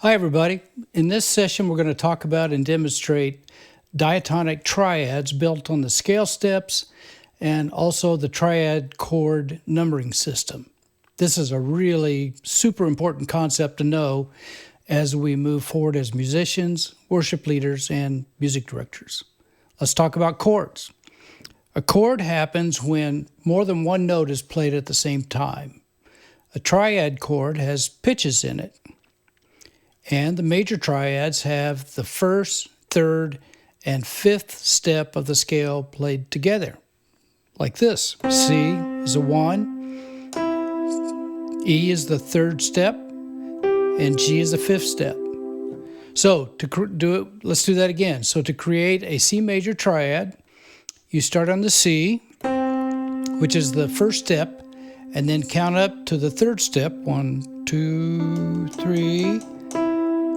Hi everybody. In this session we're going to talk about and demonstrate diatonic triads built on the scale steps and also the triad chord numbering system. This is a really super important concept to know as we move forward as musicians, worship leaders, and music directors. Let's talk about chords. A chord happens when more than one note is played at the same time. A triad chord has pitches in it. And the major triads have the first, third, and fifth step of the scale played together, like this. C is a 1, E is the third step, and G is the fifth step. So to do it, let's do that again. So to create a C major triad, you start on the C, which is the first step, and then count up to the third step, 1, 2, 3,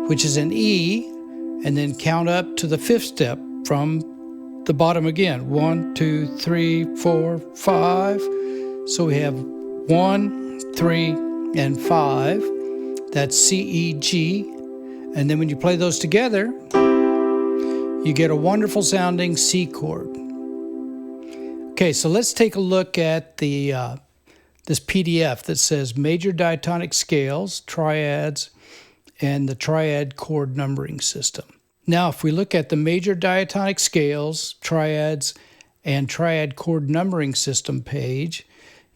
which is an E, and then count up to the fifth step from the bottom again. 1, 2, 3, 4, 5. So we have 1, 3, and 5. That's C, E, G. And then when you play those together, you get a wonderful sounding C chord. Okay, so let's take a look at the this PDF that says Major Diatonic Scales, Triads, and the triad chord numbering system. Now, if we look at the major diatonic scales, triads, and triad chord numbering system page,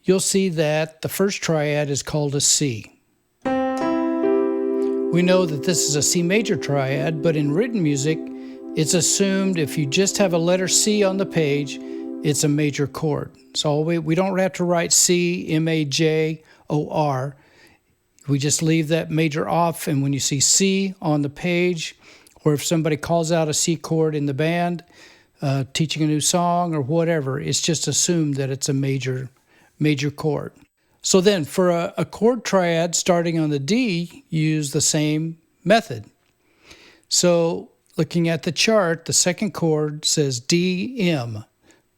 you'll see that the first triad is called a C. We know that this is a C major triad, but in written music, it's assumed if you just have a letter C on the page, it's a major chord. So we don't have to write C, M-A-J-O-R. We just leave that major off, and when you see C on the page, or if somebody calls out a C chord in the band, teaching a new song or whatever, it's just assumed that it's a major chord. So then for a chord triad starting on the D, use the same method. So looking at the chart, the second chord says D-M.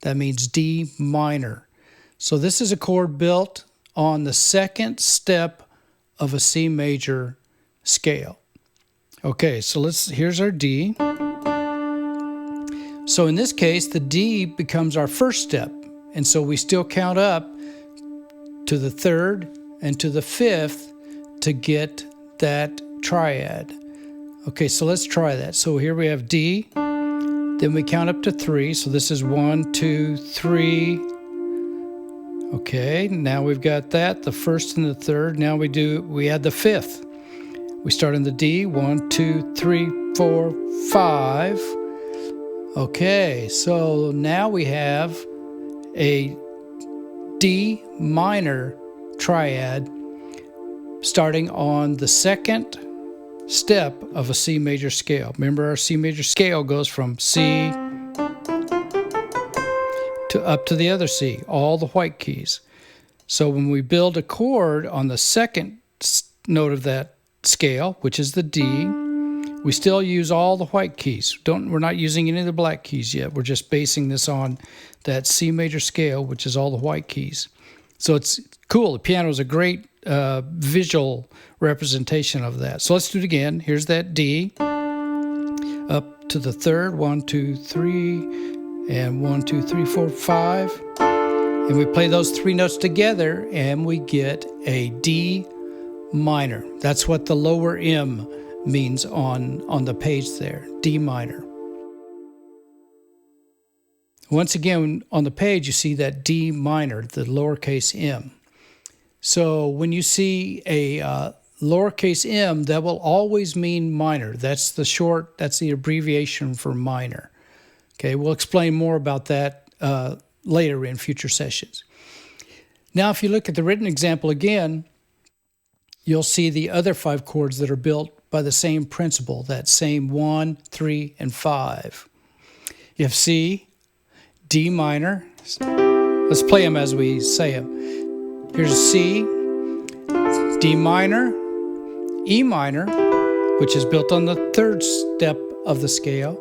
That means D minor. So this is a chord built on the second step of a C major scale. Okay, so here's our D. So in this case, the D becomes our first step. And so we still count up to the third and to the fifth to get that triad. Okay, so let's try that. So here we have D, then we count up to 3. So this is 1, 2, 3. Okay, now we've got that, the first and the third. Now we add the fifth. We start in the D, 1, 2, 3, 4, 5. Okay, so now we have a D minor triad starting on the second step of a C major scale. Remember, our C major scale goes from C to up to the other C, all the white keys. So when we build a chord on the second note of that scale, which is the D, we still use all the white keys. We're not using any of the black keys yet. We're just basing this on that C major scale, which is all the white keys. So it's cool. The piano is a great visual representation of that. So let's do it again. Here's that D, up to the third, 1, 2, 3, and 1, 2, 3, 4, 5. And we play those three notes together and we get a D minor. That's what the lower M means on the page there, D minor. Once again, on the page, you see that D minor, the lowercase m. So when you see a lowercase m, that will always mean minor. That's the abbreviation for minor. Okay, we'll explain more about that later in future sessions. Now, if you look at the written example again, you'll see the other 5 chords that are built by the same principle, that same 1, 3, and 5. You have C, D minor. Let's play them as we say them. Here's C, D minor, E minor, which is built on the third step of the scale,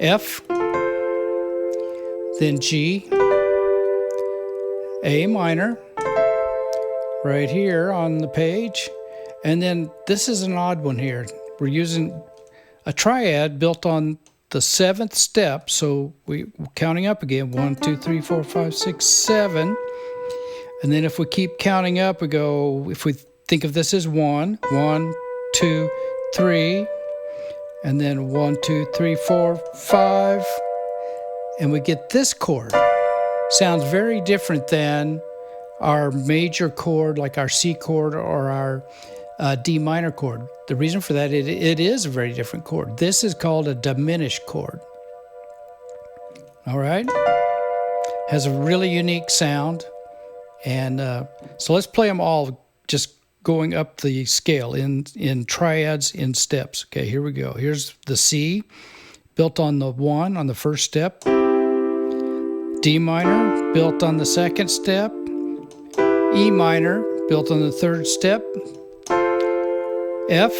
F, then G, A minor, right here on the page, and then this is an odd one here. we're using a triad built on the 7th step. So we're counting up again, 1, 2, 3, 4, 5, 6, 7. And then if we keep counting up, we go, if we think of this as 1, 1, 2, 3, and then 1, 2, 3, 4, 5, and we get this chord. Sounds very different than our major chord, like our C chord or our D minor chord. The reason for that, it is a very different chord. This is called a diminished chord. All right? Has a really unique sound. And so let's play them all, just going up the scale in triads, in steps. Okay, here we go. Here's the C, built on the 1 on the first step. D minor, built on the 2nd step. E minor, built on the 3rd step. F,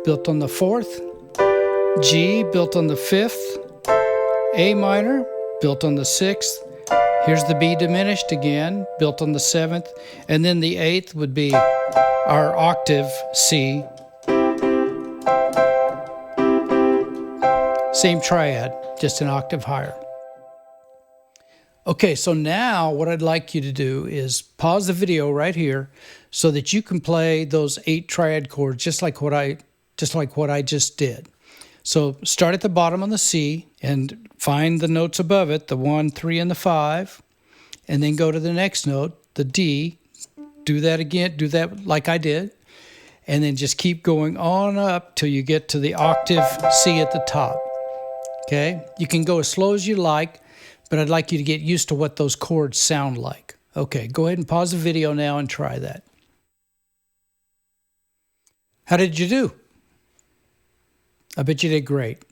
built on the 4th. G, built on the 5th. A minor, built on the 6th. Here's the B diminished again, built on the 7th. And then the 8th would be our octave C. Same triad, just an octave higher. Okay, so now what I'd like you to do is pause the video right here so that you can play those 8 triad chords just like what I just did. So start at the bottom on the C and find the notes above it, the 1, 3, and the 5, and then go to the next note, the D. Do that again, do that like I did, and then just keep going on up till you get to the octave C at the top. Okay? You can go as slow as you like, but I'd like you to get used to what those chords sound like. Okay, go ahead and pause the video now and try that. How did you do? I bet you did great.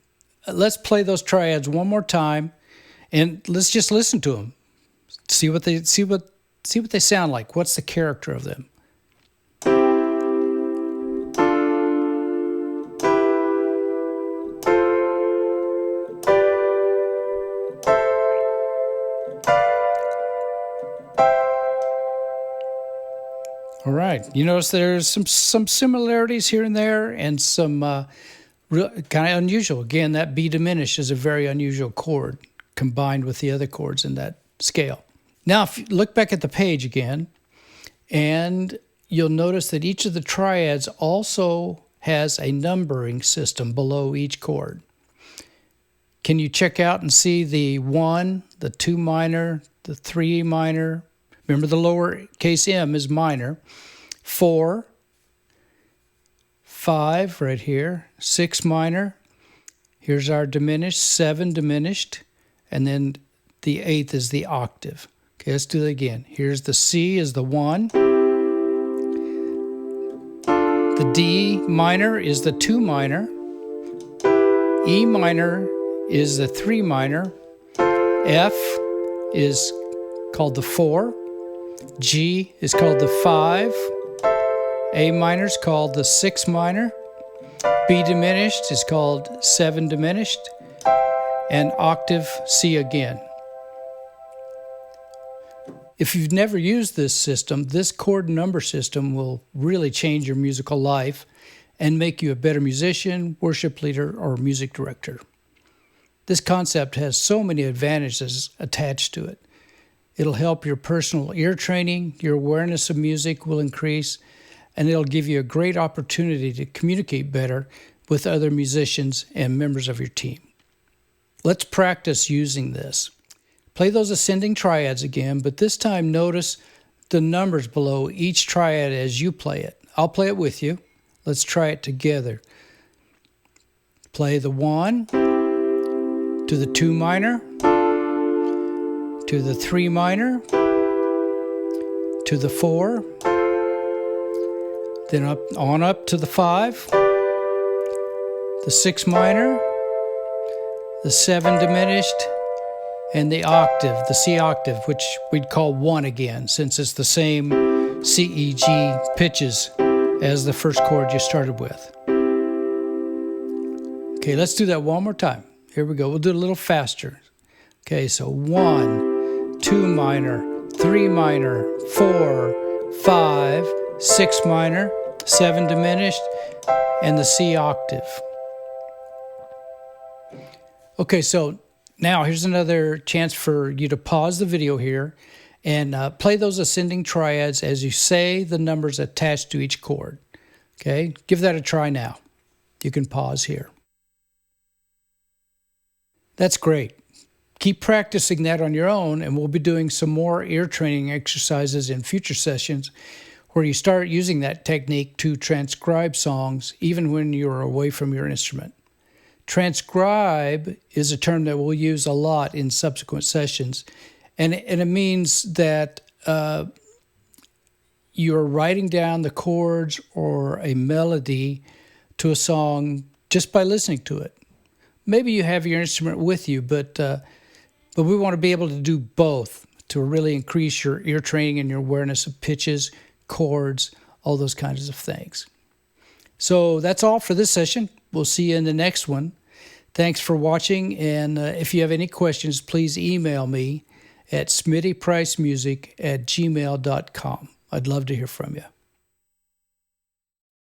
Let's play those triads one more time, and let's just listen to them. See what they sound like. What's the character of them? All right. You notice there's some similarities here and there, and some kind of unusual. Again, that B diminished is a very unusual chord combined with the other chords in that scale. Now, if you look back at the page again, and you'll notice that each of the triads also has a numbering system below each chord. Can you check out and see the 1, the 2 minor, the 3 minor? Remember, the lowercase m is minor. 4, 5 right here, 6 minor. Here's our diminished, 7 diminished, and then the 8th is the octave. Okay, let's do that again. Here's the C is the 1. The D minor is the 2 minor. E minor is the 3 minor. F is called the 4. G is called the 5. A minor is called the 6 minor. B diminished is called 7 diminished. And octave C again. If you've never used this system, this chord number system will really change your musical life and make you a better musician, worship leader, or music director. This concept has so many advantages attached to it. It'll help your personal ear training, your awareness of music will increase, and it'll give you a great opportunity to communicate better with other musicians and members of your team. Let's practice using this. Play those ascending triads again, but this time notice the numbers below each triad as you play it. I'll play it with you. Let's try it together. Play the 1 to the 2 minor, to the 3 minor, to the 4, then up to the 5, the 6 minor, the 7 diminished, and the octave, the C octave, which we'd call 1 again, since it's the same C, E, G pitches as the first chord you started with. Okay, let's do that one more time. Here we go. We'll do it a little faster. Okay, so 1, 2 minor, 3 minor, 4, 5, 6 minor, 7 diminished, and the C octave. Okay, so now here's another chance for you to pause the video here and play those ascending triads as you say the numbers attached to each chord. Okay, give that a try now. You can pause here. That's great. Keep practicing that on your own, and we'll be doing some more ear training exercises in future sessions where you start using that technique to transcribe songs even when you're away from your instrument. Transcribe is a term that we'll use a lot in subsequent sessions, and it means that you're writing down the chords or a melody to a song just by listening to it. Maybe you have your instrument with you, but we want to be able to do both to really increase your ear training and your awareness of pitches, chords, all those kinds of things. So that's all for this session. We'll see you in the next one. Thanks for watching, and if you have any questions, please email me at smittypricemusic@gmail.com. I'd love to hear from you.